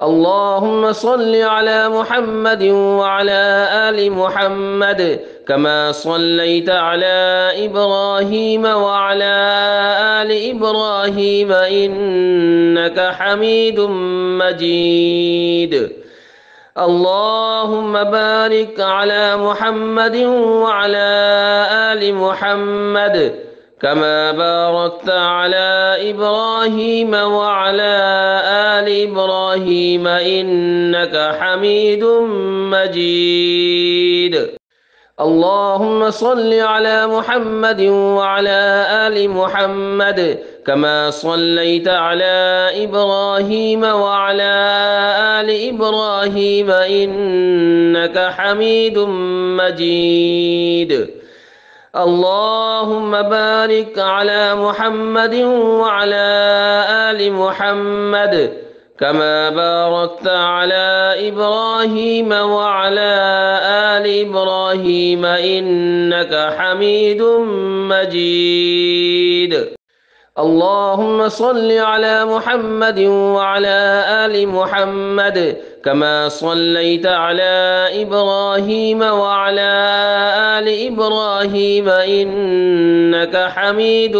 اللهم صل على محمد وعلى آل محمد كما صليت على إبراهيم وعلى آل إبراهيم إنك حميد مجيد. اللهم بارك على محمد وعلى آل محمد كما باركت على إبراهيم وعلى آل إبراهيم إنك حميد مجيد. اللهم صل على محمد وعلى آل محمد كما صليت على إبراهيم وعلى آل إبراهيم إنك حميد مجيد. اللهم بارك على محمد وعلى آل محمد كما باركت على إبراهيم وعلى آل إبراهيم إنك حميد مجيد. اللهم صل على محمد وعلى آل محمد كما صليت على إبراهيم وعلى آل إبراهيم إنك حميد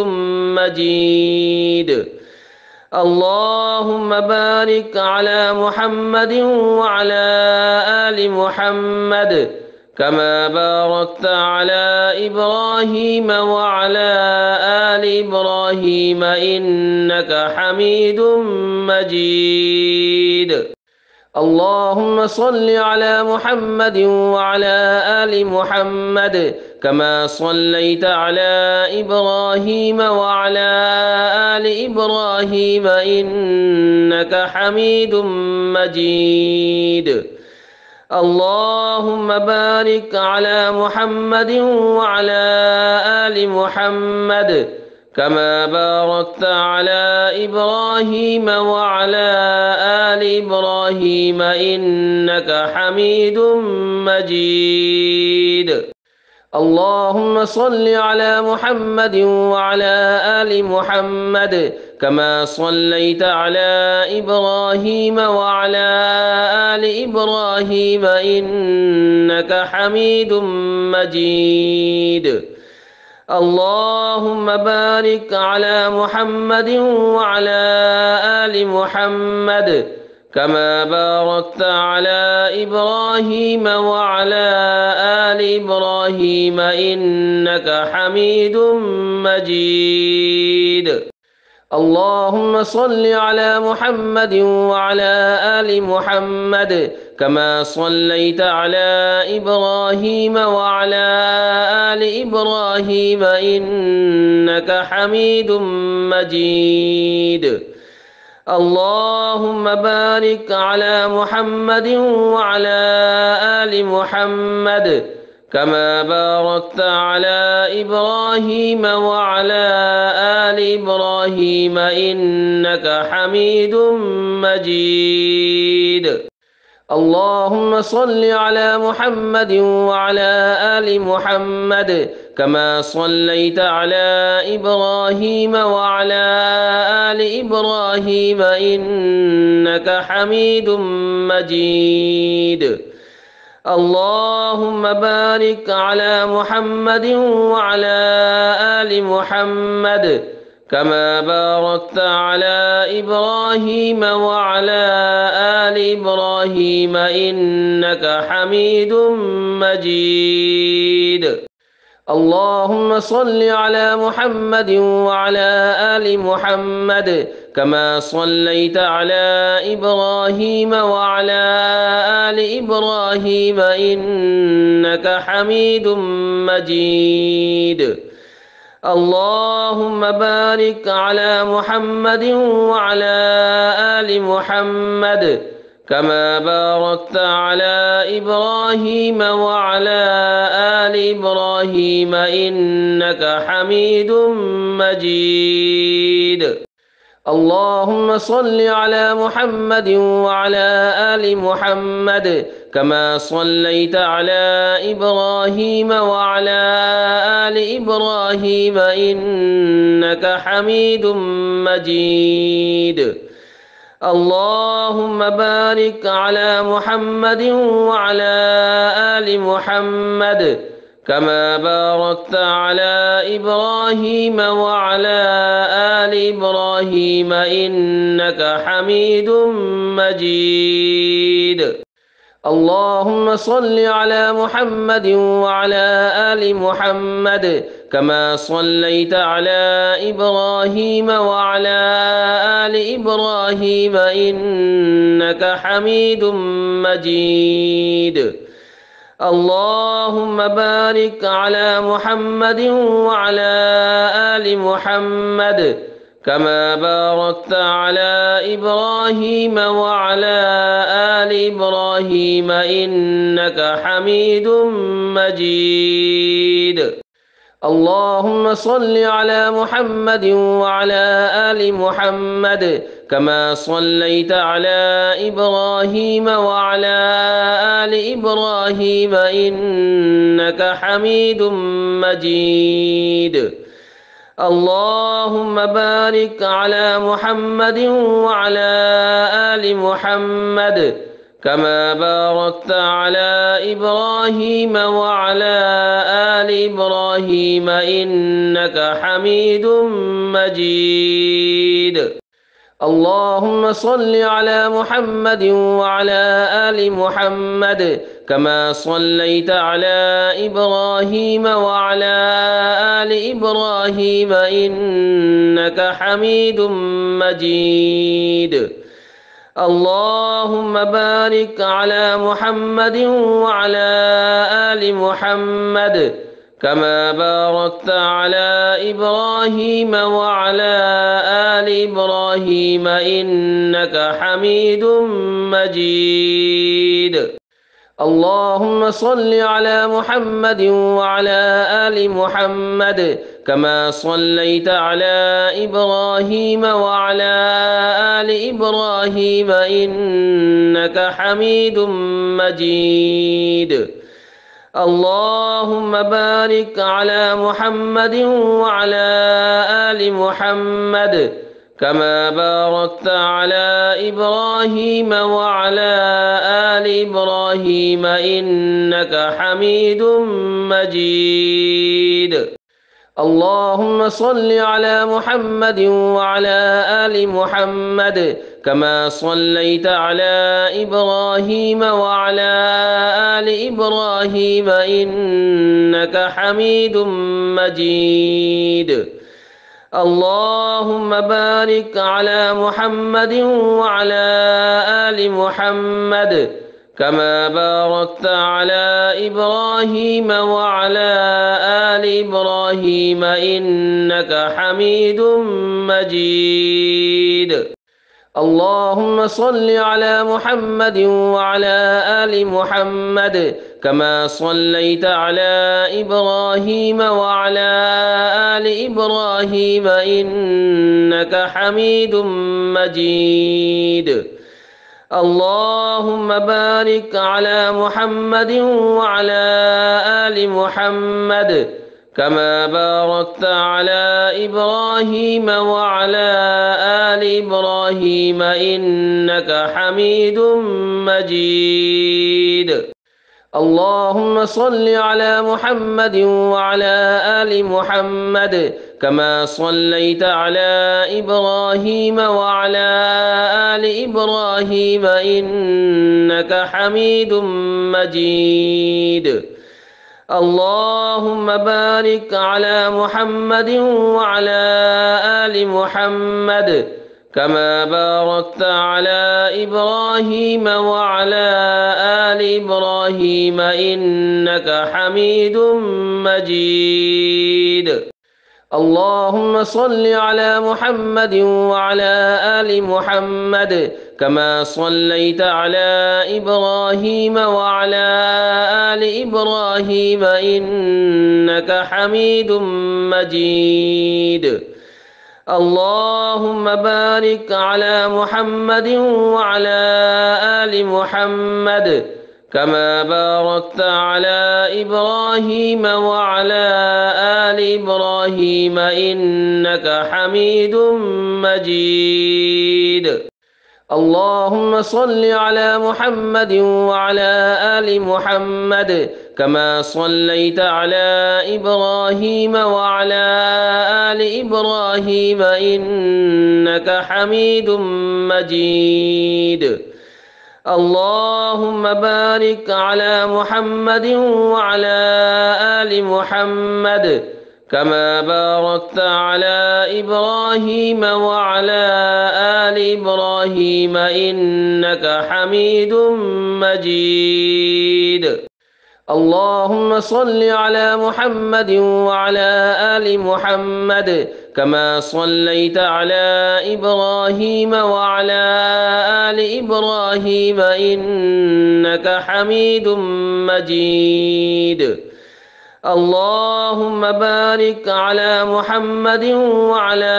مجيد. اللهم بارك على محمد وعلى آل محمد كما باركت على إبراهيم وعلى آل إبراهيم إنك حميد مجيد. اللهم صل على محمد وعلى آل محمد كما صليت على إبراهيم وعلى آل إبراهيم إنك حميد مجيد. اللهم بارك على محمد وعلى آل محمد كما باركت على إبراهيم وعلى آل إبراهيم إنك حميد مجيد. اللهم صل على محمد وعلى آل محمد كما صليت على إبراهيم وعلى آل إبراهيم إنك حميد مجيد. اللهم بارك على محمد وعلى آل محمد كما باركت على إبراهيم وعلى آل إبراهيم إنك حميد مجيد. اللهم صل على محمد وعلى آل محمد كما صليت على إبراهيم وعلى آل إبراهيم إنك حميد مجيد. اللهم بارك على محمد وعلى آل محمد كما باركت على إبراهيم وعلى آل إبراهيم إنك حميد مجيد. اللهم صل على محمد وعلى آل محمد كما صليت على إبراهيم وعلى آل إبراهيم إنك حميد مجيد. اللهم بارك على محمد وعلى آل محمد كما باركت على إبراهيم وعلى آل إبراهيم إنك حميد مجيد. اللهم صل على محمد وعلى آل محمد كما صليت على إبراهيم وعلى آل إبراهيم إنك حميد مجيد. اللهم بارك على محمد وعلى آل محمد كما باركت على إبراهيم وعلى آل إبراهيم إنك حميد مجيد. اللهم صل على محمد وعلى آل محمد كما صليت على إبراهيم وعلى آل إبراهيم إنك حميد مجيد. اللهم بارك على محمد وعلى آل محمد كما باركت على إبراهيم وعلى آل إبراهيم إنك حميد مجيد. اللهم صل على محمد وعلى آل محمد كما صليت على إبراهيم وعلى آل إبراهيم إنك حميد مجيد. اللهم بارك على محمد وعلى آل محمد كما باركت على إبراهيم وعلى آل إبراهيم إنك حميد مجيد. اللهم صل على محمد وعلى آل محمد كما صليت على إبراهيم وعلى آل إبراهيم إنك حميد مجيد. اللهم بارك على محمد وعلى آل محمد كما باركت على إبراهيم وعلى آل إبراهيم إنك حميد مجيد. اللهم صل على محمد وعلى آل محمد كما صليت على إبراهيم وعلى آل إبراهيم إنك حميد مجيد. اللهم بارك على محمد وعلى آل محمد كما باركت على إبراهيم وعلى آل إبراهيم إنك حميد مجيد. اللهم صل على محمد وعلى آل محمد كما صليت على إبراهيم وعلى آل إبراهيم إنك حميد مجيد. اللهم بارك على محمد وعلى آل محمد كما باركت على إبراهيم وعلى آل إبراهيم إنك حميد مجيد. اللهم صل على محمد وعلى آل محمد كما صليت على إبراهيم وعلى آل إبراهيم إنك حميد مجيد. اللهم بارك على محمد وعلى آل محمد كما باركت على إبراهيم وعلى آل إبراهيم إنك حميد مجيد. اللهم صل على محمد وعلى آل محمد كما صليت على إبراهيم وعلى آل إبراهيم إنك حميد مجيد. اللهم بارك على محمد وعلى آل محمد كما باركت على إبراهيم وعلى آل إبراهيم إنك حميد مجيد. اللهم صل على محمد وعلى آل محمد كما صليت على إبراهيم وعلى آل إبراهيم إنك حميد مجيد. اللهم بارك على محمد وعلى آل محمد كما باركت على إبراهيم وعلى آل إبراهيم إنك حميد مجيد. اللهم صل على محمد وعلى آل محمد كما صليت على إبراهيم وعلى آل إبراهيم إنك حميد مجيد. اللهم بارك على محمد وعلى آل محمد كما باركت على إبراهيم وعلى آل إبراهيم إنك حميد مجيد. اللهم صل على محمد وعلى آل محمد كما صليت على إبراهيم وعلى آل إبراهيم إنك حميد مجيد. اللهم بارك على محمد وعلى آل محمد كما باركت على إبراهيم وعلى آل إبراهيم إنك حميد مجيد. اللهم صل على محمد وعلى آل محمد كما صليت على إبراهيم وعلى آل إبراهيم إنك حميد مجيد. اللهم بارك على محمد وعلى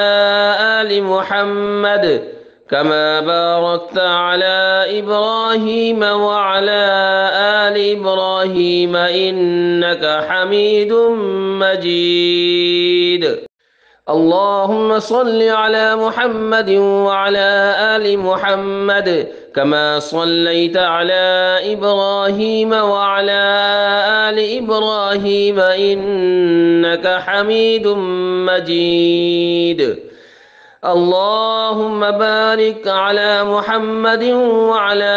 آل محمد كما باركت على إبراهيم وعلى آل إبراهيم إنك حميد مجيد. اللهم صل على محمد وعلى آل محمد كما صليت على إبراهيم وعلى آل إبراهيم إنك حميد مجيد. اللهم بارك على محمد وعلى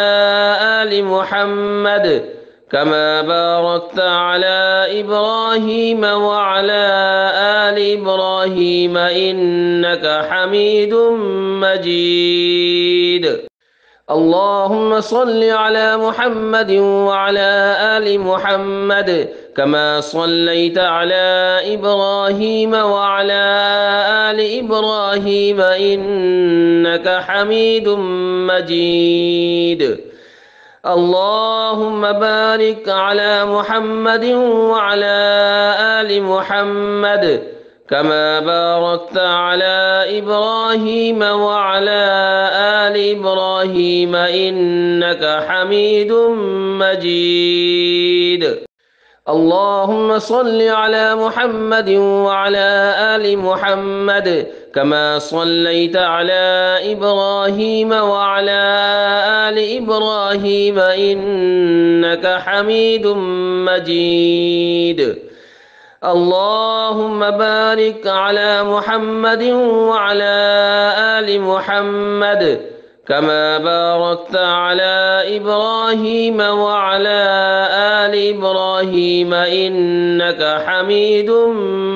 آل محمد كما باركت على إبراهيم وعلى آل إبراهيم إنك حميد مجيد. اللهم صل على محمد وعلى آل محمد كما صليت على إبراهيم وعلى آل إبراهيم إنك حميد مجيد. اللهم بارك على محمد وعلى آل محمد كما باركت على إبراهيم وعلى آل إبراهيم إنك حميد مجيد. اللهم صل على محمد وعلى آل محمد كما صليت على إبراهيم وعلى آل إبراهيم إنك حميد مجيد. اللهم بارك على محمد وعلى آل محمد كما باركت على إبراهيم وعلى آل إبراهيم إنك حميد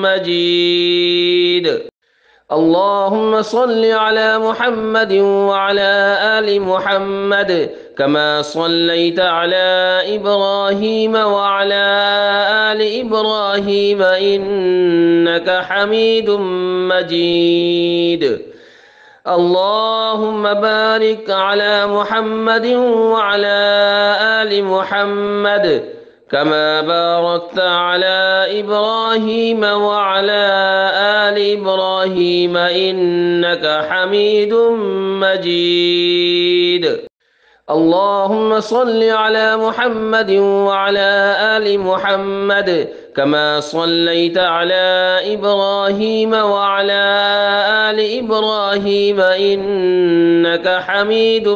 مجيد. اللهم صل على محمد وعلى آل محمد كما صليت على إبراهيم وعلى آل إبراهيم إنك حميد مجيد. اللهم بارك على محمد وعلى آل محمد كما باركت على إبراهيم وعلى آل إبراهيم إنك حميد مجيد. اللهم صل على محمد وعلى آل محمد كما صليت على إبراهيم وعلى آل إبراهيم إنك حميد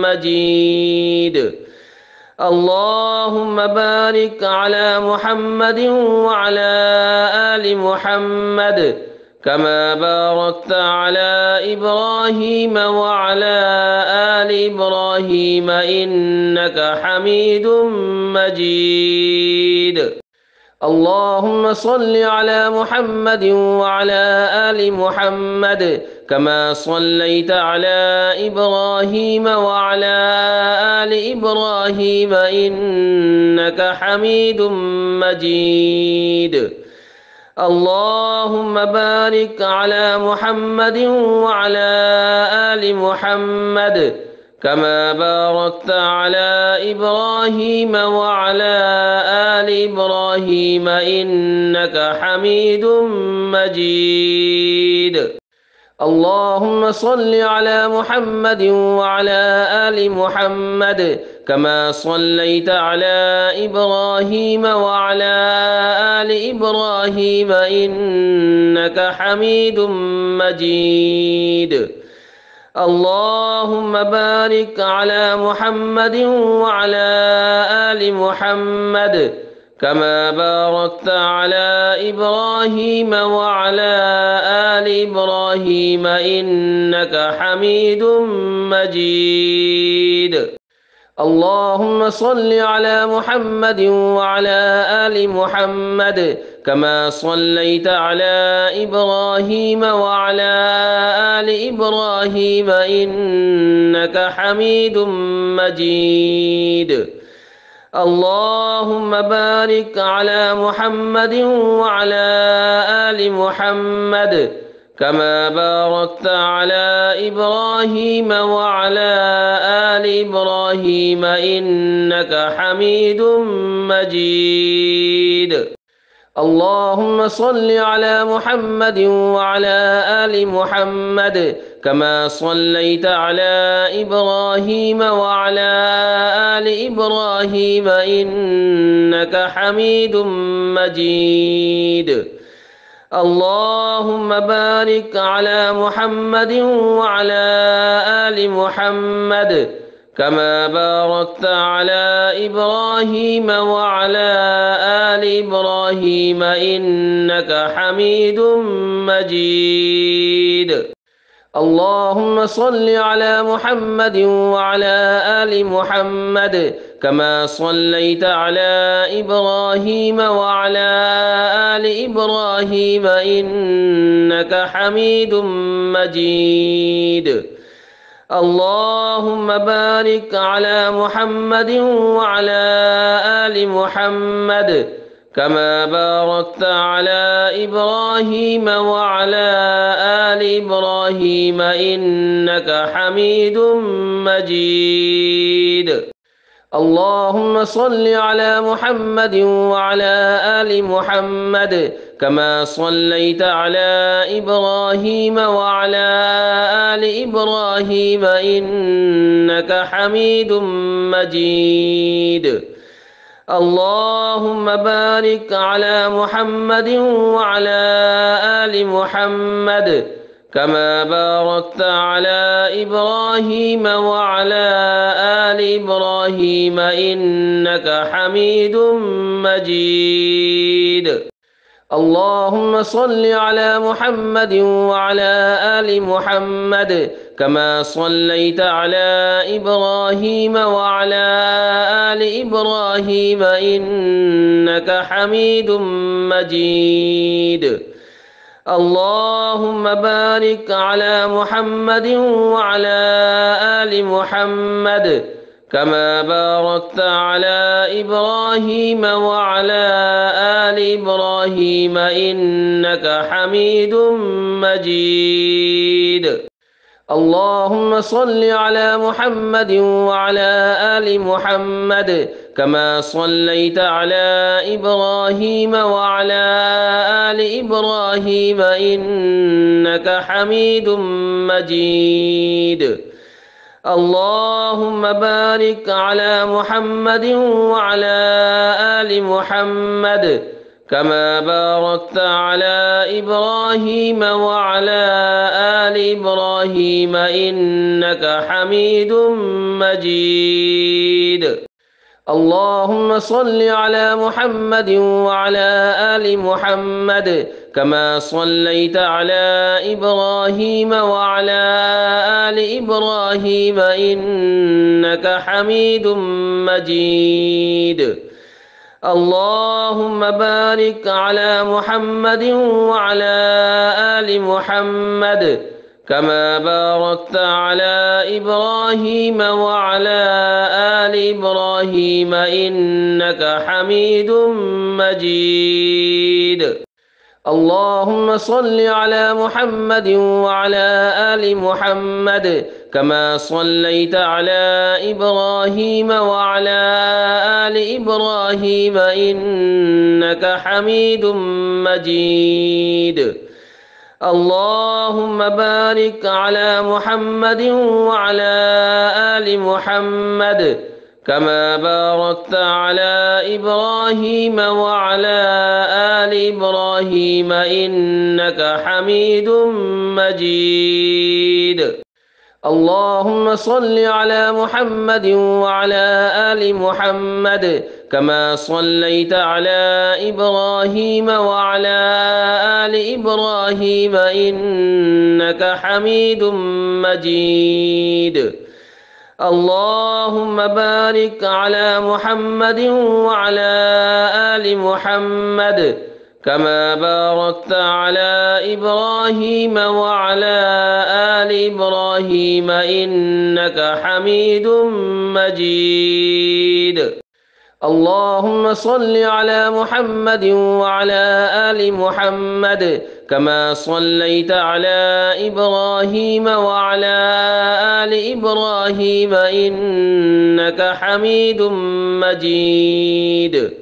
مجيد. اللهم بارك على محمد وعلى آل محمد كما باركت على إبراهيم وعلى آل إبراهيم إنك حميد مجيد. اللهم صل على محمد وعلى آل محمد كما صليت على إبراهيم وعلى آل إبراهيم إنك حميد مجيد. اللهم بارك على محمد وعلى آل محمد كما باركت على إبراهيم وعلى آل إبراهيم إنك حميد مجيد. اللهم صل على محمد وعلى آل محمد كما صليت على إبراهيم وعلى آل إبراهيم إنك حميد مجيد. اللهم بارك على محمد وعلى آل محمد كما باركت على إبراهيم وعلى آل إبراهيم إنك حميد مجيد. اللهم صل على محمد وعلى آل محمد كما صليت على إبراهيم وعلى آل إبراهيم إنك حميد مجيد. اللهم بارك على محمد وعلى آل محمد كما باركت على إبراهيم وعلى آل إبراهيم إنك حميد مجيد. اللهم صل على محمد وعلى آل محمد كما صليت على إبراهيم وعلى آل إبراهيم إنك حميد مجيد. اللهم بارك على محمد وعلى آل محمد كما باركت على إبراهيم وعلى آل إبراهيم إنك حميد مجيد. اللهم صل على محمد وعلى آل محمد كما صليت على إبراهيم وعلى آل إبراهيم إنك حميد مجيد. اللهم بارك على محمد وعلى آل محمد كما باركت على إبراهيم وعلى آل إبراهيم إنك حميد مجيد. اللهم صل على محمد وعلى آل محمد كما صليت على إبراهيم وعلى آل إبراهيم إنك حميد مجيد. اللهم بارك على محمد وعلى آل محمد كما باركت على إبراهيم وعلى آل إبراهيم إنك حميد مجيد. اللهم صل على محمد وعلى آل محمد كما صليت على إبراهيم وعلى آل إبراهيم إنك حميد مجيد. اللهم بارك على محمد وعلى آل محمد كما باركت على إبراهيم وعلى آل إبراهيم إنك حميد مجيد. اللهم صل على محمد وعلى آل محمد كما صليت على إبراهيم وعلى آل إبراهيم إنك حميد مجيد. اللهم بارك على محمد وعلى آل محمد كما باركت على إبراهيم وعلى آل إبراهيم إنك حميد مجيد. اللهم صل على محمد وعلى آل محمد كما صليت على إبراهيم وعلى آل إبراهيم إنك حميد مجيد. اللهم بارك على محمد وعلى آل محمد كما باركت على إبراهيم وعلى آل إبراهيم إنك حميد مجيد. اللهم صل على محمد وعلى آل محمد كما صليت على إبراهيم وعلى آل إبراهيم إنك حميد مجيد. اللهم بارك على محمد وعلى آل محمد كما باركت على إبراهيم وعلى آل إبراهيم إنك حميد مجيد. اللهم صل على محمد وعلى آل محمد كما صليت على إبراهيم وعلى آل إبراهيم إنك حميد مجيد. اللهم بارك على محمد وعلى آل محمد كما باركت على إبراهيم وعلى آل إبراهيم إنك حميد مجيد. اللهم صل على محمد وعلى آل محمد كما صليت على إبراهيم وعلى آل إبراهيم إنك حميد مجيد.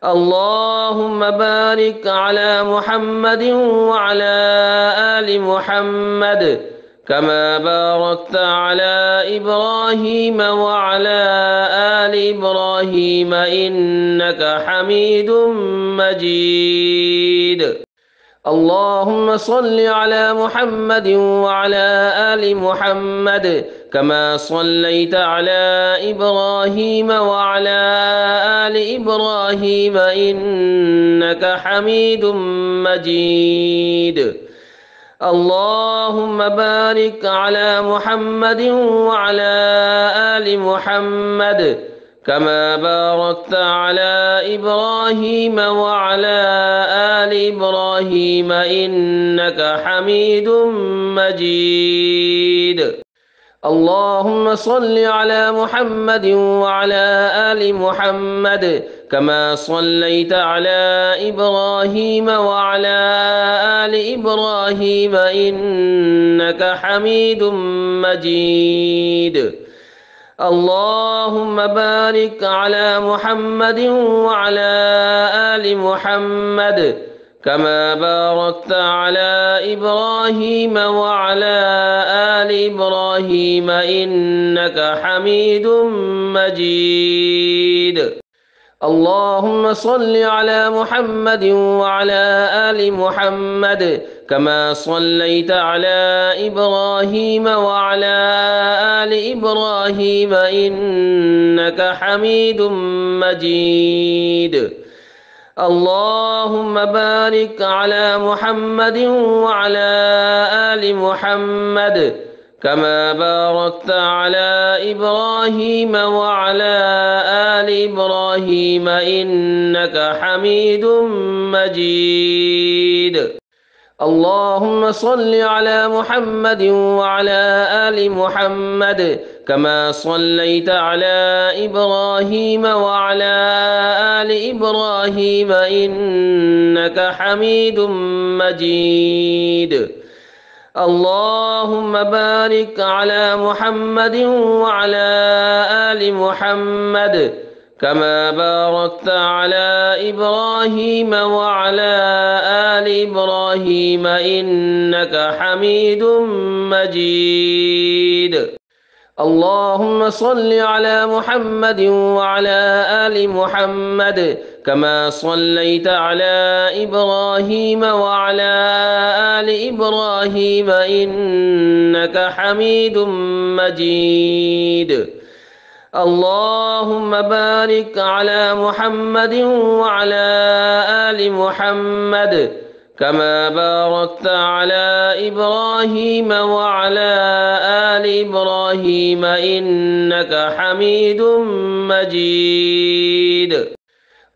اللهم بارك على محمد وعلى آل محمد كما باركت على إبراهيم وعلى آل إبراهيم إنك حميد مجيد. اللهم صل على محمد وعلى آل محمد كما صليت على إبراهيم وعلى آل إبراهيم إنك حميد مجيد. اللهم بارك على محمد وعلى آل محمد كما باركت على إبراهيم وعلى آل إبراهيم إنك حميد مجيد. اللهم صل على محمد وعلى آل محمد كما صليت على إبراهيم وعلى آل إبراهيم إنك حميد مجيد. اللهم بارك على محمد وعلى آل محمد كما باركت على إبراهيم وعلى آل إبراهيم إنك حميد مجيد. اللهم صل على محمد وعلى آل محمد كما صليت على إبراهيم وعلى آل إبراهيم إنك حميد مجيد. اللهم بارك على محمد وعلى آل محمد كما باركت على إبراهيم وعلى آل إبراهيم إنك حميد مجيد. اللهم صل على محمد وعلى آل محمد كما صليت على إبراهيم وعلى آل إبراهيم إنك حميد مجيد. اللهم بارك على محمد وعلى آل محمد كما باركت على إبراهيم وعلى آل إبراهيم إنك حميد مجيد. اللهم صل على محمد وعلى آل محمد كما صليت على إبراهيم وعلى آل إبراهيم إنك حميد مجيد. اللهم بارك على محمد وعلى آل محمد كما باركت على إبراهيم وعلى آل إبراهيم إنك حميد مجيد.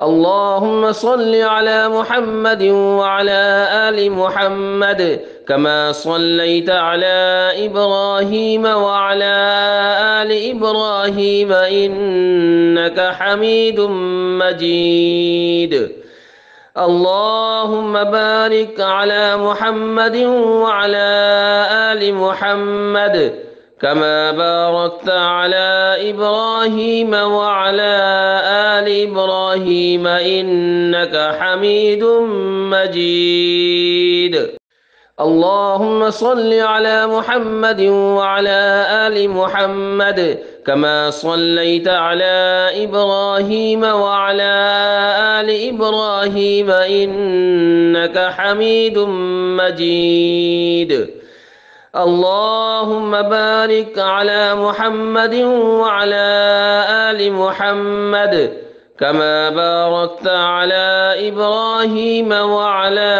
اللهم صل على محمد وعلى آل محمد كما صليت على إبراهيم وعلى آل إبراهيم إنك حميد مجيد. اللهم بارك على محمد وعلى آل محمد كما باركت على إبراهيم وعلى آل إبراهيم إنك حميد مجيد. اللهم صل على محمد وعلى آل محمد كما صليت على إبراهيم وعلى آل إبراهيم إنك حميد مجيد. اللهم بارك على محمد وعلى آل محمد كما باركت على إبراهيم وعلى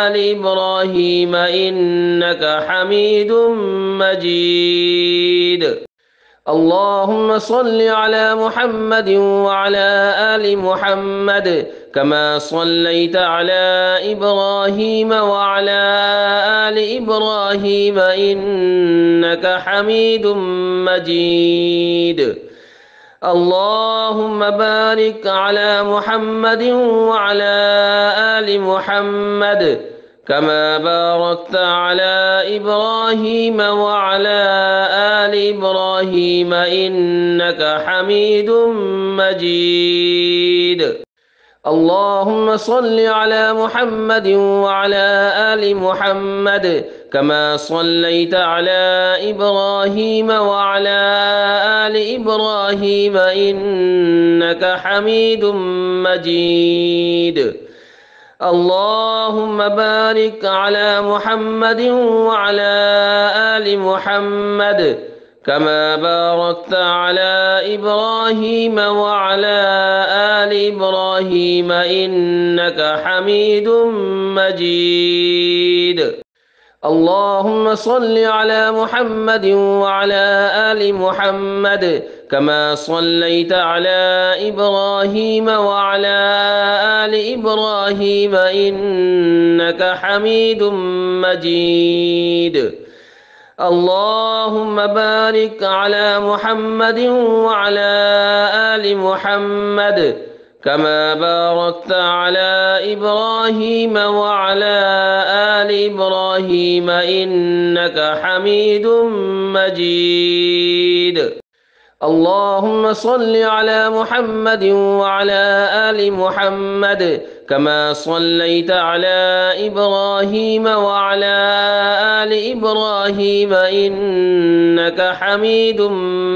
آل إبراهيم إنك حميد مجيد. اللهم صل على محمد وعلى آل محمد كما صليت على إبراهيم وعلى آل إبراهيم إنك حميد مجيد. اللهم بارك على محمد وعلى آل محمد كما باركت على إبراهيم وعلى آل إبراهيم إنك حميد مجيد. اللهم صل على محمد وعلى آل محمد كما صليت على إبراهيم وعلى آل إبراهيم إنك حميد مجيد. اللهم بارك على محمد وعلى آل محمد كما باركت على إبراهيم وعلى آل إبراهيم إنك حميد مجيد. اللهم صل على محمد وعلى آل محمد كما صليت على إبراهيم وعلى آل إبراهيم إنك حميد مجيد. اللهم بارك على محمد وعلى آل محمد كما باركت على إبراهيم وعلى آل إبراهيم إنك حميد مجيد. اللهم صل على محمد وعلى آل محمد كما صليت على إبراهيم وعلى آل إبراهيم إنك حميد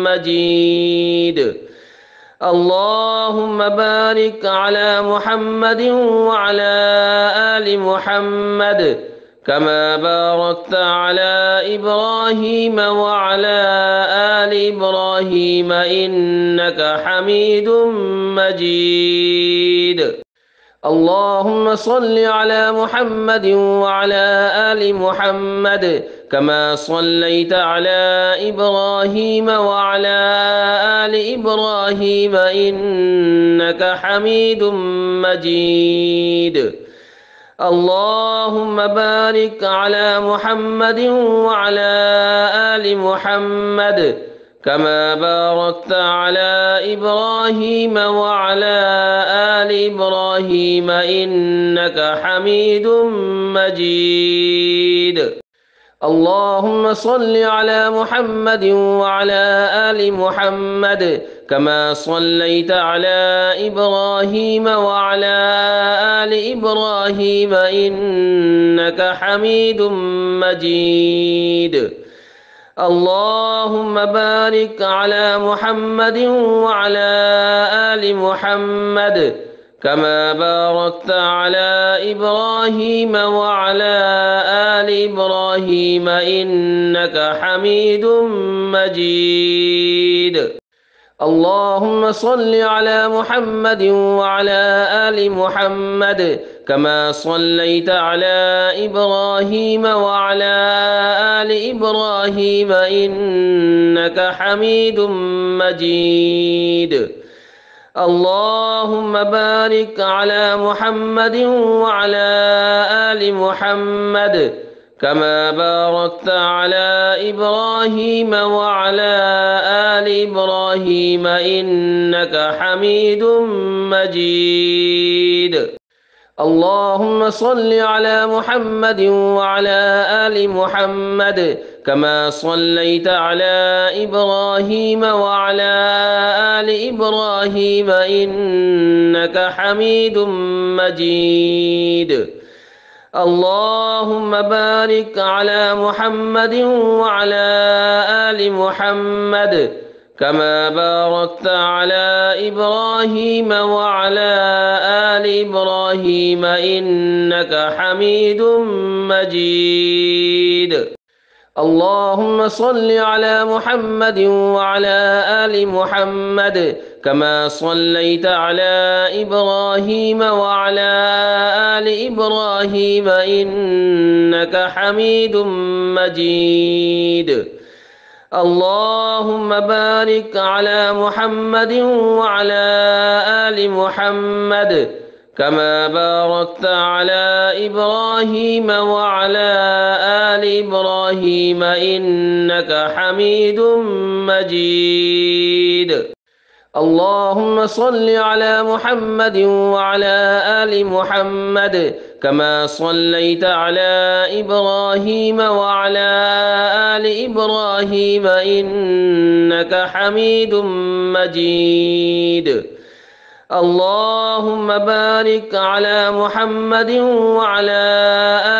مجيد. اللهم بارك على محمد وعلى آل محمد كما باركت على إبراهيم وعلى آل إبراهيم إنك حميد مجيد. اللهم صل على محمد وعلى آل محمد كما صليت على إبراهيم وعلى آل إبراهيم إنك حميد مجيد. اللهم بارك على محمد وعلى آل محمد كما باركت على إبراهيم وعلى آل إبراهيم إنك حميد مجيد. اللهم صل على محمد وعلى آل محمد كما صليت على إبراهيم وعلى آل إبراهيم إنك حميد مجيد. اللهم بارك على محمد وعلى آل محمد كما باركت على إبراهيم وعلى آل إبراهيم إنك حميد مجيد. اللهم صل على محمد وعلى آل محمد كما صليت على إبراهيم وعلى آل إبراهيم إنك حميد مجيد. اللهم بارك على محمد وعلى آل محمد كما باركت على إبراهيم وعلى آل إبراهيم إنك حميد مجيد. اللهم صل على محمد وعلى آل محمد كما صليت على إبراهيم وعلى آل إبراهيم إنك حميد مجيد. اللهم بارك على محمد وعلى آل محمد كما باركت على إبراهيم وعلى آل إبراهيم إنك حميد مجيد. اللهم صل على محمد وعلى آل محمد كما صليت على إبراهيم وعلى آل إبراهيم إنك حميد مجيد. اللهم بارك على محمد وعلى آل محمد كما باركت على إبراهيم وعلى آل إبراهيم إنك حميد مجيد. اللهم صل على محمد وعلى آل محمد كما صليت على إبراهيم وعلى آل إبراهيم إنك حميد مجيد. اللهم بارك على محمد وعلى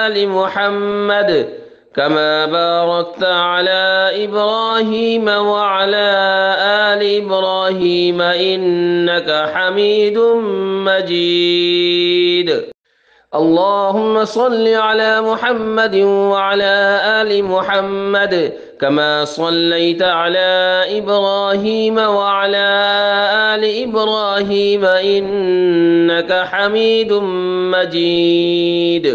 آل محمد كما باركت على إبراهيم وعلى آل إبراهيم إنك حميد مجيد. اللهم صل على محمد وعلى آل محمد كما صليت على إبراهيم وعلى آل إبراهيم إنك حميد مجيد.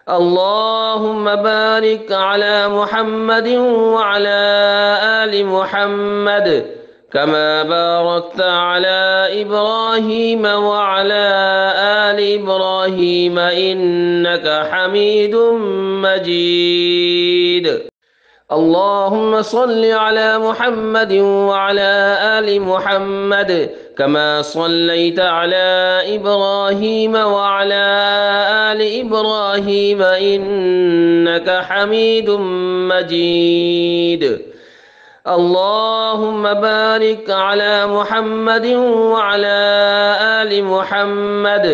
اللهم بارك على محمد وعلى آل محمد كما باركت على إبراهيم وعلى آل إبراهيم إنك حميد مجيد. اللهم صل على محمد وعلى آل محمد كما صليت على إبراهيم وعلى آل إبراهيم إنك حميد مجيد. اللهم بارك على محمد وعلى آل محمد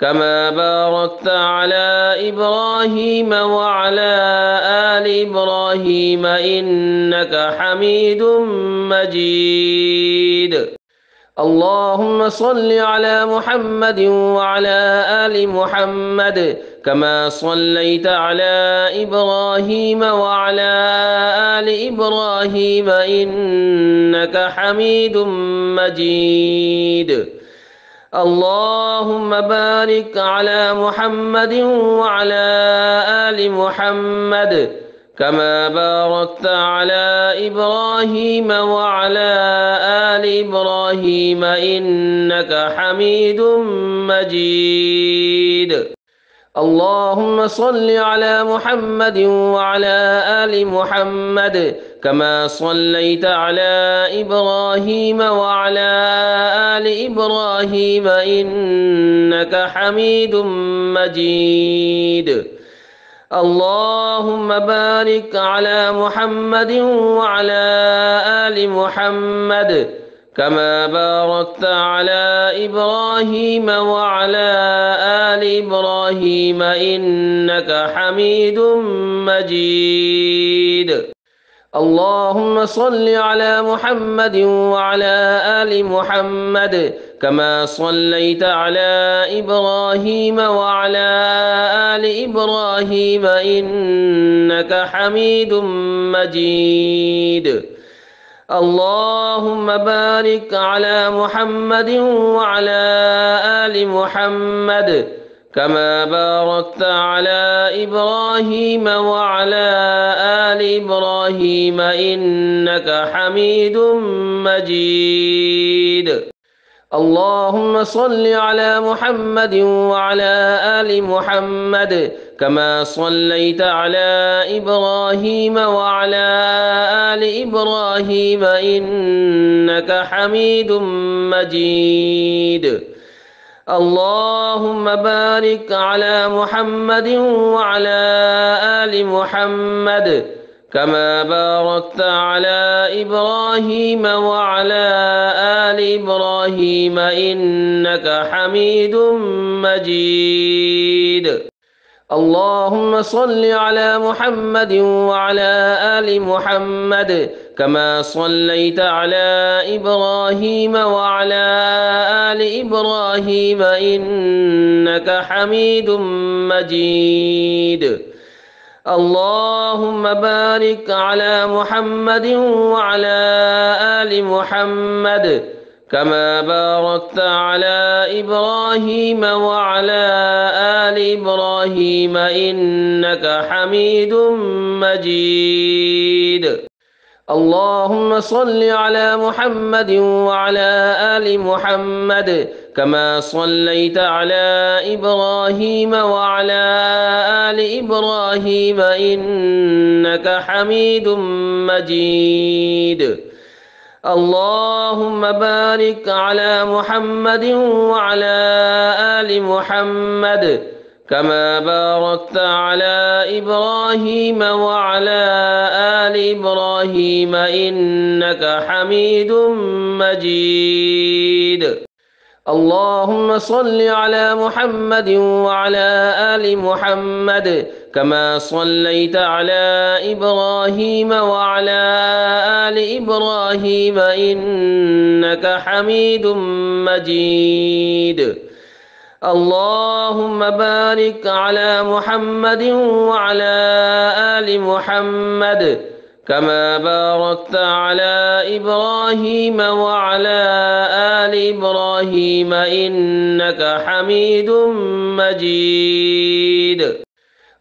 كما باركت على إبراهيم وعلى آل إبراهيم إنك حميد مجيد. اللهم صل على محمد وعلى آل محمد كما صليت على إبراهيم وعلى آل إبراهيم إنك حميد مجيد. اللهم بارك على محمد وعلى آل محمد كما باركت على إبراهيم وعلى آل إبراهيم إنك حميد مجيد. اللهم صل على محمد وعلى آل محمد كما صليت على إبراهيم وعلى آل إبراهيم إنك حميد مجيد. اللهم بارك على محمد وعلى آل محمد كما باركت على إبراهيم وعلى آل إبراهيم إنك حميد مجيد. اللهم صل على محمد وعلى آل محمد كما صليت على إبراهيم وعلى آل إبراهيم إنك حميد مجيد. اللهم بارك على محمد وعلى آل محمد كما باركت على إبراهيم وعلى آل إبراهيم إنك حميد مجيد. اللهم صل على محمد وعلى آل محمد كما صليت على إبراهيم وعلى آل إبراهيم إنك حميد مجيد. اللهم بارك على محمد وعلى آل محمد كما باركت على إبراهيم وعلى آل إبراهيم إنك حميد مجيد. اللهم صل على محمد وعلى آل محمد كما صليت على إبراهيم وعلى آل إبراهيم إنك حميد مجيد. اللهم بارك على محمد وعلى آل محمد كما باركت على إبراهيم وعلى آل إبراهيم إنك حميد مجيد. اللهم صل على محمد وعلى آل محمد كما صليت على إبراهيم وعلى آل إبراهيم إنك حميد مجيد. اللهم بارك على محمد وعلى آل محمد كما باركت على إبراهيم وعلى آل إبراهيم إنك حميد مجيد. اللهم صل على محمد وعلى آل محمد كما صليت على إبراهيم وعلى آل إبراهيم إنك حميد مجيد. اللهم بارك على محمد وعلى آل محمد كما باركت على إبراهيم وعلى آل إبراهيم إنك حميد مجيد.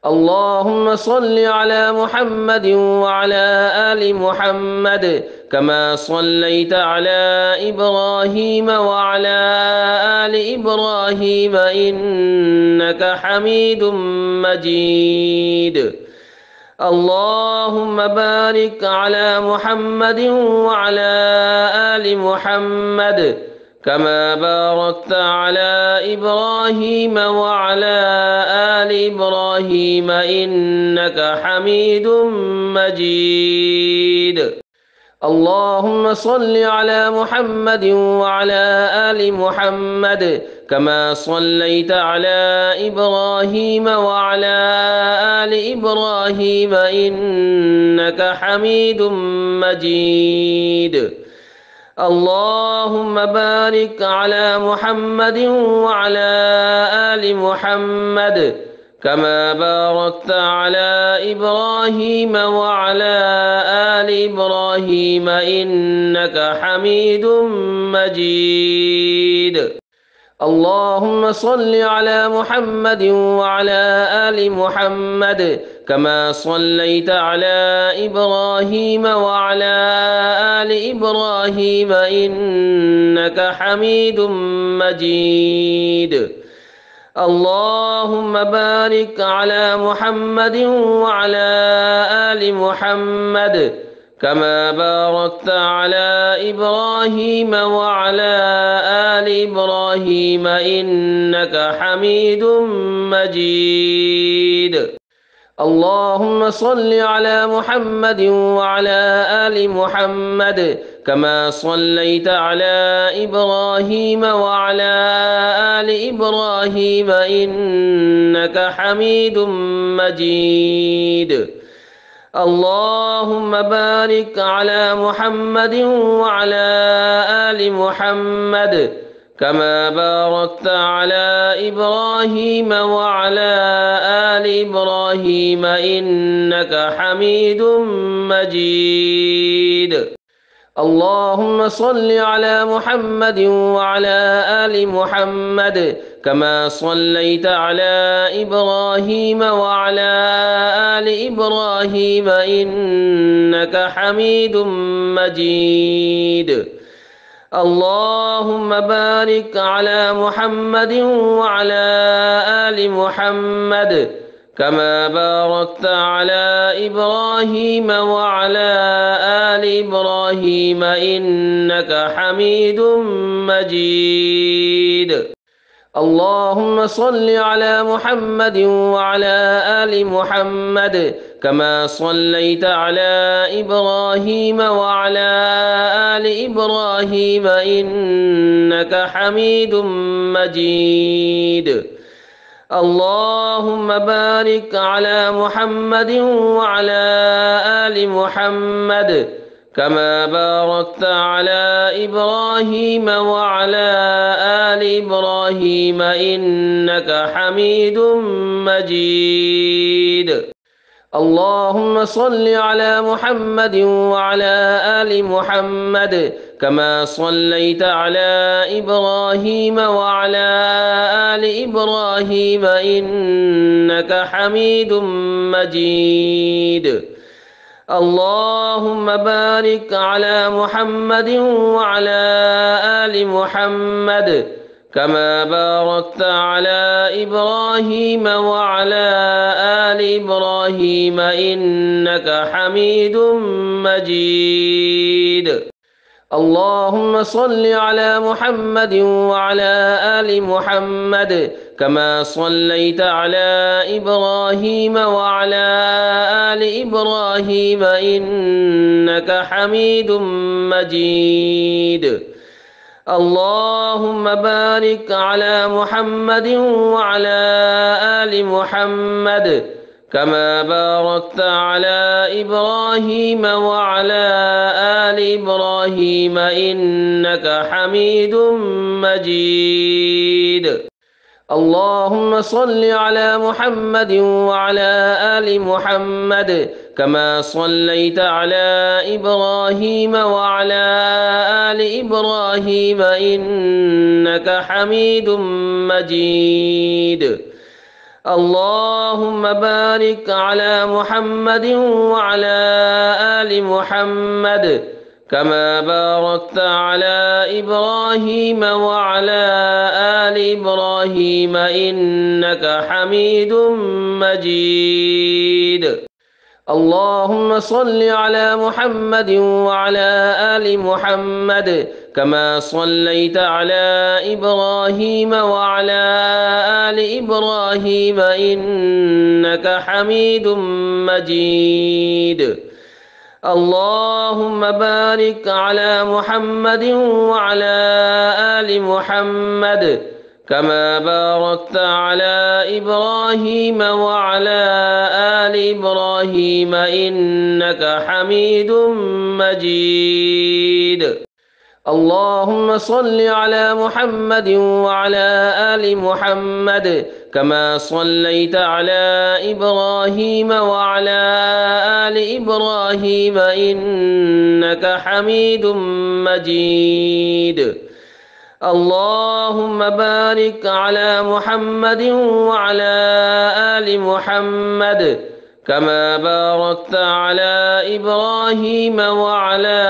اللهم صل على محمد وعلى آل محمد كما صليت على إبراهيم وعلى آل إبراهيم إنك حميد مجيد. اللهم بارك على محمد وعلى آل محمد كما باركت على إبراهيم وعلى آل إبراهيم إنك حميد مجيد. اللهم صل على محمد وعلى آل محمد كما صليت على إبراهيم وعلى آل إبراهيم إنك حميد مجيد. اللهم بارك على محمد وعلى آل محمد كما باركت على إبراهيم وعلى آل إبراهيم إنك حميد مجيد. اللهم صل على محمد وعلى آل محمد كما صليت على إبراهيم وعلى آل إبراهيم إنك حميد مجيد. اللهم بارك على محمد وعلى آل محمد كما باركت على إبراهيم وعلى آل إبراهيم إنك حميد مجيد. اللهم صل على محمد وعلى آل محمد كما صليت على إبراهيم وعلى آل إبراهيم إنك حميد مجيد. اللهم بارك على محمد وعلى آل محمد كما باركت على إبراهيم وعلى آل إبراهيم إنك حميد مجيد. اللهم صل على محمد وعلى آل محمد كما صليت على إبراهيم وعلى آل إبراهيم إنك حميد مجيد. اللهم بارك على محمد وعلى آل محمد كما باركت على إبراهيم وعلى آل إبراهيم إنك حميد مجيد. اللهم بارك على محمد وعلى آل محمد كما باركت على إبراهيم وعلى آل إبراهيم إنك حميد مجيد. اللهم بارك على محمد وعلى آل محمد كما باركت على إبراهيم وعلى آل إبراهيم إنك حميد مجيد. اللهم صل على محمد وعلى آل محمد كما صليت على إبراهيم وعلى آل إبراهيم إنك حميد مجيد. اللهم بارك على محمد وعلى آل محمد كما باركت على إبراهيم وعلى آل إبراهيم إنك حميد مجيد. اللهم صل على محمد وعلى آل محمد كما صليت على إبراهيم وعلى آل إبراهيم إنك حميد مجيد. اللهم بارك على محمد وعلى آل محمد كما باركت على إبراهيم وعلى آل إبراهيم إنك حميد مجيد. اللهم صل على محمد وعلى آل محمد كما صليت على إبراهيم وعلى آل إبراهيم إنك حميد مجيد. اللهم بارك على محمد وعلى آل محمد كما باركت على إبراهيم وعلى آل إبراهيم إنك حميد مجيد. اللهم صل على محمد وعلى آل محمد كما صليت على إبراهيم وعلى آل إبراهيم إنك حميد مجيد. اللهم بارك على محمد وعلى آل محمد كما باركت على إبراهيم وعلى آل إبراهيم إنك حميد مجيد. اللهم صل على محمد وعلى آل محمد كما صليت على إبراهيم وعلى آل إبراهيم إنك حميد مجيد. اللهم بارك على محمد وعلى آل محمد كما باركت على إبراهيم وعلى آل إبراهيم إنك حميد مجيد. اللهم صل على محمد وعلى آل محمد كما صليت على إبراهيم وعلى آل إبراهيم إنك حميد مجيد. اللهم بارك على محمد وعلى آل محمد كما باركت على إبراهيم وعلى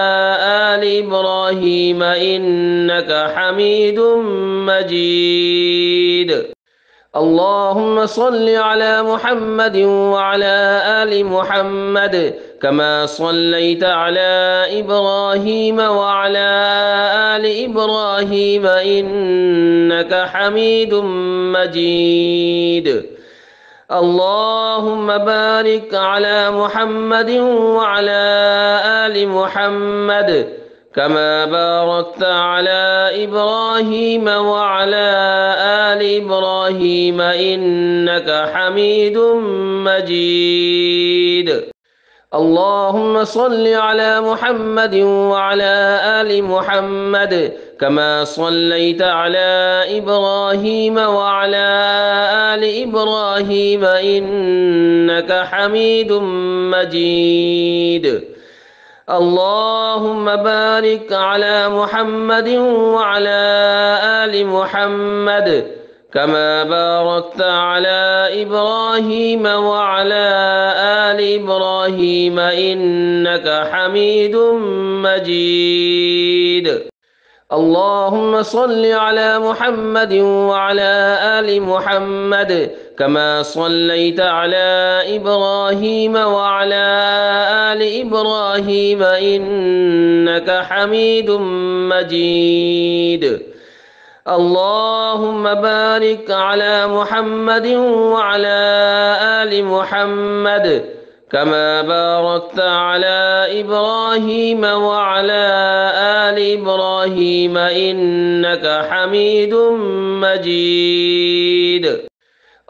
آل إبراهيم إنك حميد مجيد. اللهم صل على محمد وعلى آل محمد كما صليت على إبراهيم وعلى آل إبراهيم إنك حميد مجيد. اللهم بارك على محمد وعلى آل محمد كما باركت على إبراهيم وعلى آل إبراهيم إنك حميد مجيد. اللهم صل على محمد وعلى آل محمد كما صليت على إبراهيم وعلى آل إبراهيم إنك حميد مجيد. اللهم بارك على محمد وعلى آل محمد كما باركت على إبراهيم وعلى آل إبراهيم إنك حميد مجيد. اللهم صل على محمد وعلى آل محمد كما صليت على إبراهيم وعلى آل إبراهيم إنك حميد مجيد. اللهم بارك على محمد وعلى آل محمد كما باركت على إبراهيم وعلى آل إبراهيم إنك حميد مجيد.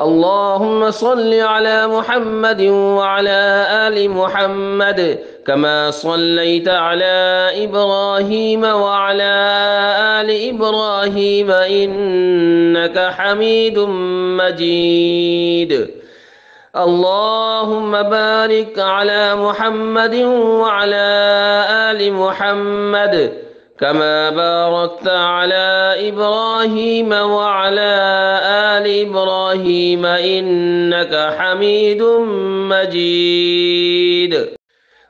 اللهم صل على محمد وعلى آل محمد كما صليت على إبراهيم وعلى آل إبراهيم إنك حميد مجيد. اللهم بارك على محمد وعلى آل محمد كما باركت على إبراهيم وعلى آل إبراهيم إنك حميد مجيد.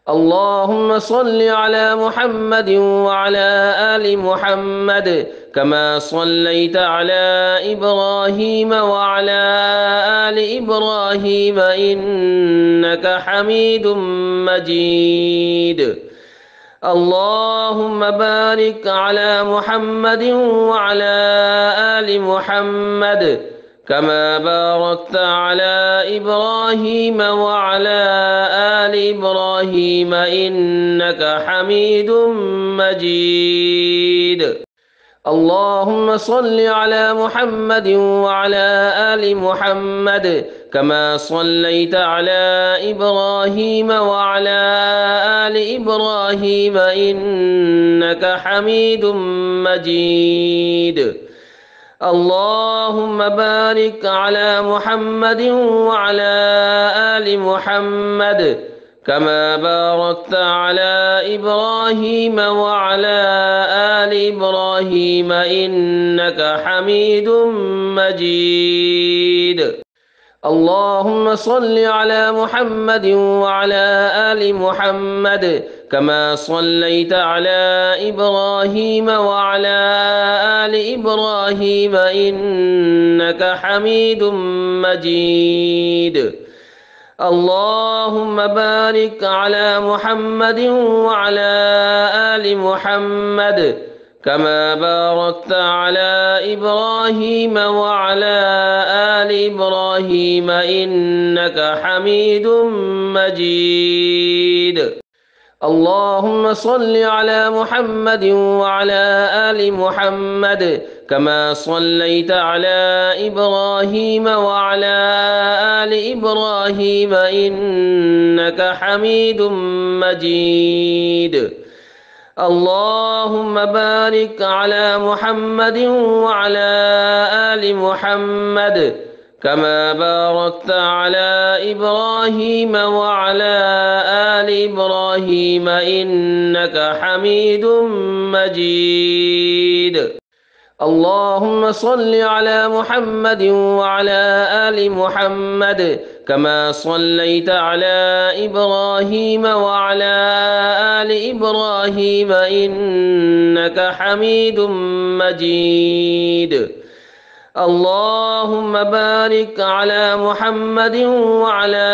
اللهم صل على محمد وعلى آل محمد كما صليت على إبراهيم وعلى آل إبراهيم إنك حميد مجيد. اللهم بارك على محمد وعلى آل محمد كما باركت على إبراهيم وعلى آل إبراهيم إنك حميد مجيد. اللهم صل على محمد وعلى آل محمد كما صليت على إبراهيم وعلى آل إبراهيم إنك حميد مجيد. اللهم بارك على محمد وعلى آل محمد كما باركت على إبراهيم وعلى آل إبراهيم إنك حميد مجيد. اللهم صل على محمد وعلى آل محمد كما صليت على إبراهيم وعلى آل إبراهيم إنك حميد مجيد. اللهم بارك على محمد وعلى آل محمد كما باركت على إبراهيم وعلى آل إبراهيم إنك حميد مجيد. اللهم صل على محمد وعلى آل محمد كما صليت على إبراهيم وعلى آل إبراهيم إنك حميد مجيد. اللهم بارك على محمد وعلى آل محمد كما باركت على إبراهيم وعلى آل إبراهيم إنك حميد مجيد. اللهم صل على محمد وعلى آل محمد كما صليت على إبراهيم وعلى آل إبراهيم إنك حميد مجيد. اللهم بارك على محمد وعلى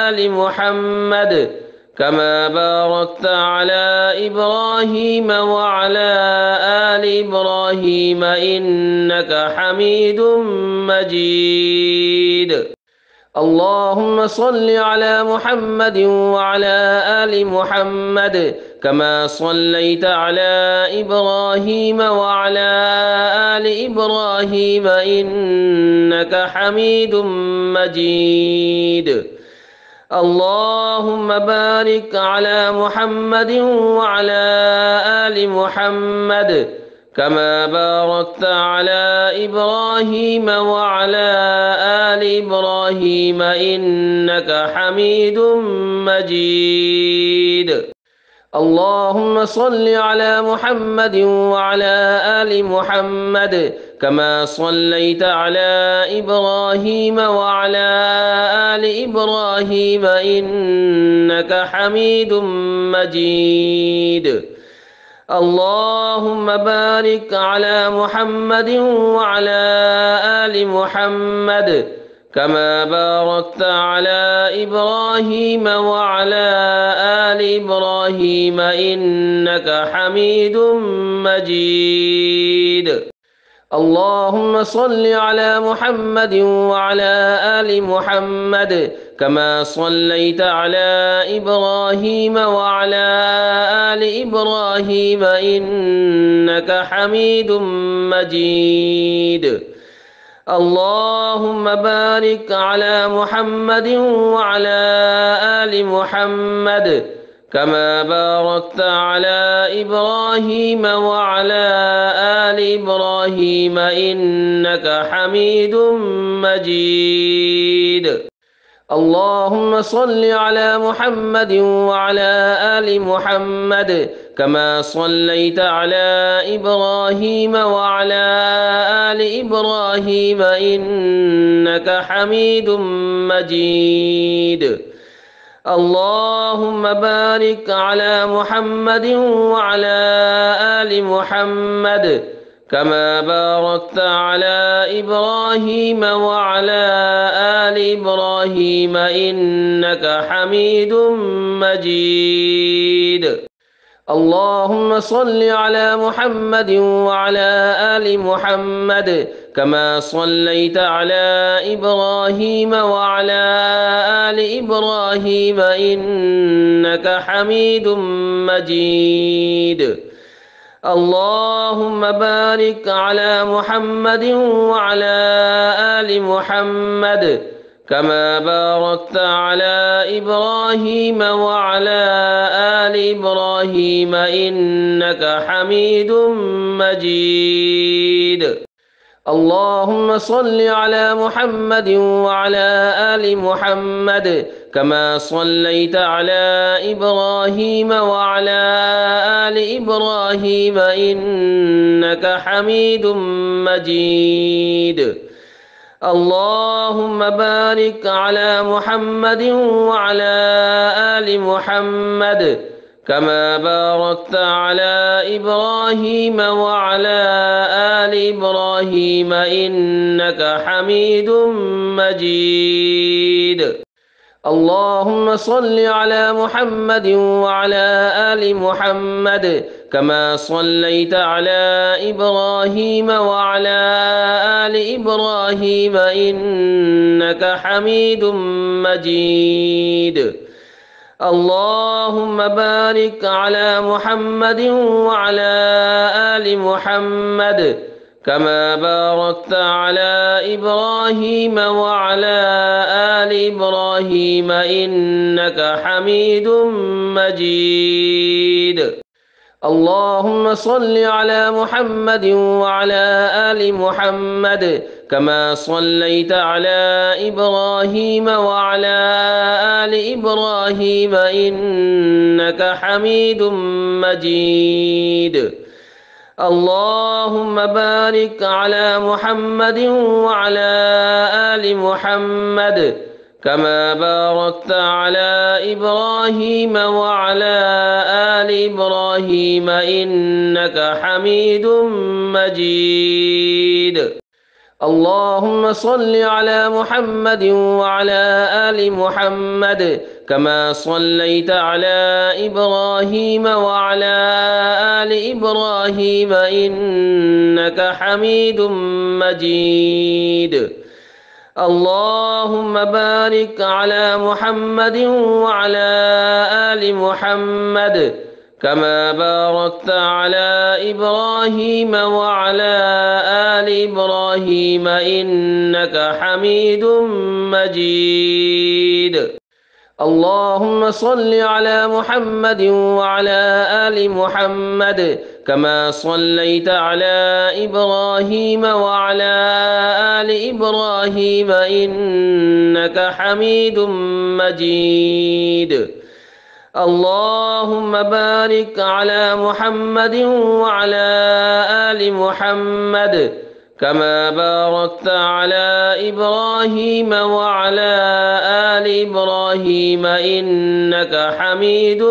آل محمد كما باركت على إبراهيم وعلى آل إبراهيم إنك حميد مجيد. اللهم صل على محمد وعلى آل محمد كما صليت على إبراهيم وعلى آل إبراهيم إنك حميد مجيد. اللهم بارك على محمد وعلى آل محمد كما باركت على إبراهيم وعلى آل إبراهيم إنك حميد مجيد. اللهم صل على محمد وعلى آل محمد كما صليت على إبراهيم وعلى آل إبراهيم إنك حميد مجيد. اللهم بارك على محمد وعلى آل محمد كما باركت على إبراهيم وعلى آل إبراهيم إنك حميد مجيد. اللهم صل على محمد وعلى آل محمد كما صليت على إبراهيم وعلى آل إبراهيم إنك حميد مجيد. اللهم بارك على محمد وعلى آل محمد كما باركت على إبراهيم وعلى آل إبراهيم إنك حميد مجيد. اللهم صل على محمد وعلى آل محمد كما صليت على إبراهيم وعلى آل إبراهيم إنك حميد مجيد. اللهم بارك على محمد وعلى آل محمد كما باركت على إبراهيم وعلى آل إبراهيم إنك حميد مجيد. اللهم صل على محمد وعلى آل محمد كما صليت على إبراهيم وعلى آل إبراهيم إنك حميد مجيد. اللهم بارك على محمد وعلى آل محمد كما باركت على إبراهيم وعلى آل إبراهيم إنك حميد مجيد. اللهم صل على محمد وعلى آل محمد كما صليت على إبراهيم وعلى آل إبراهيم إنك حميد مجيد. اللهم بارك على محمد وعلى آل محمد كما باركت على إبراهيم وعلى آل إبراهيم إنك حميد مجيد. اللهم صل على محمد وعلى آل محمد كما صليت على إبراهيم وعلى آل إبراهيم إنك حميد مجيد. اللهم بارك على محمد وعلى آل محمد كما باركت على إبراهيم وعلى آل إبراهيم إنك حميد مجيد. اللهم صل على محمد وعلى آل محمد كما صليت على إبراهيم وعلى آل إبراهيم إنك حميد مجيد. اللهم بارك على محمد وعلى آل محمد كما باركت على إبراهيم وعلى آل إبراهيم إنك حميد مجيد. اللهم صل على محمد وعلى آل محمد كما صليت على إبراهيم وعلى آل إبراهيم إنك حميد مجيد. اللهم بارك على محمد وعلى آل محمد كما باركت على إبراهيم وعلى آل إبراهيم إنك حميد مجيد. اللهم صل على محمد وعلى آل محمد كما صليت على إبراهيم وعلى آل إبراهيم إنك حميد مجيد. اللهم بارك على محمد وعلى آل محمد كما باركت على إبراهيم وعلى آل إبراهيم إنك حميد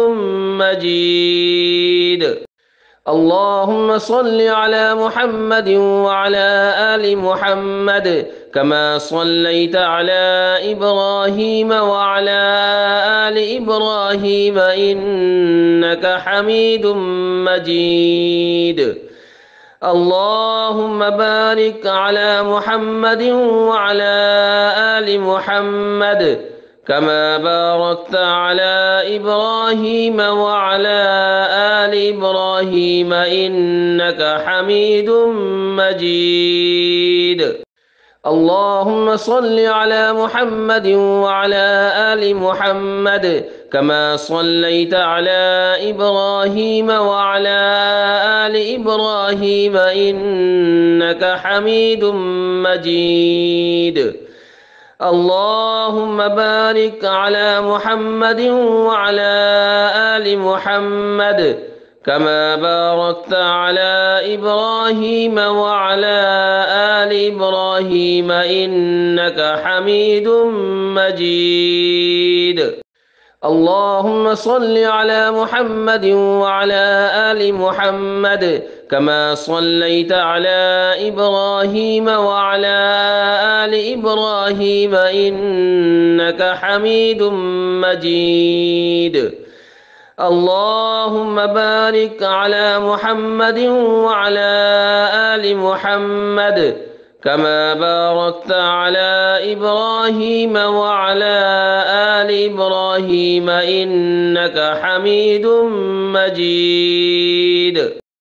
مجيد. اللهم صل على محمد وعلى آل محمد كما صليت على إبراهيم وعلى آل إبراهيم إنك حميد مجيد. اللهم بارك على محمد وعلى آل محمد كما باركت على إبراهيم وعلى آل إبراهيم إنك حميد مجيد. اللهم صل على محمد وعلى آل محمد كما صليت على إبراهيم وعلى آل إبراهيم إنك حميد مجيد. اللهم بارك على محمد وعلى آل محمد كما باركت على إبراهيم وعلى آل إبراهيم إنك حميد مجيد. اللهم صل على محمد وعلى آل محمد كما صليت على إبراهيم وعلى آل إبراهيم إنك حميد مجيد. اللهم بارك على محمد وعلى آل محمد كما باركت على إبراهيم وعلى آل إبراهيم إنك حميد مجيد.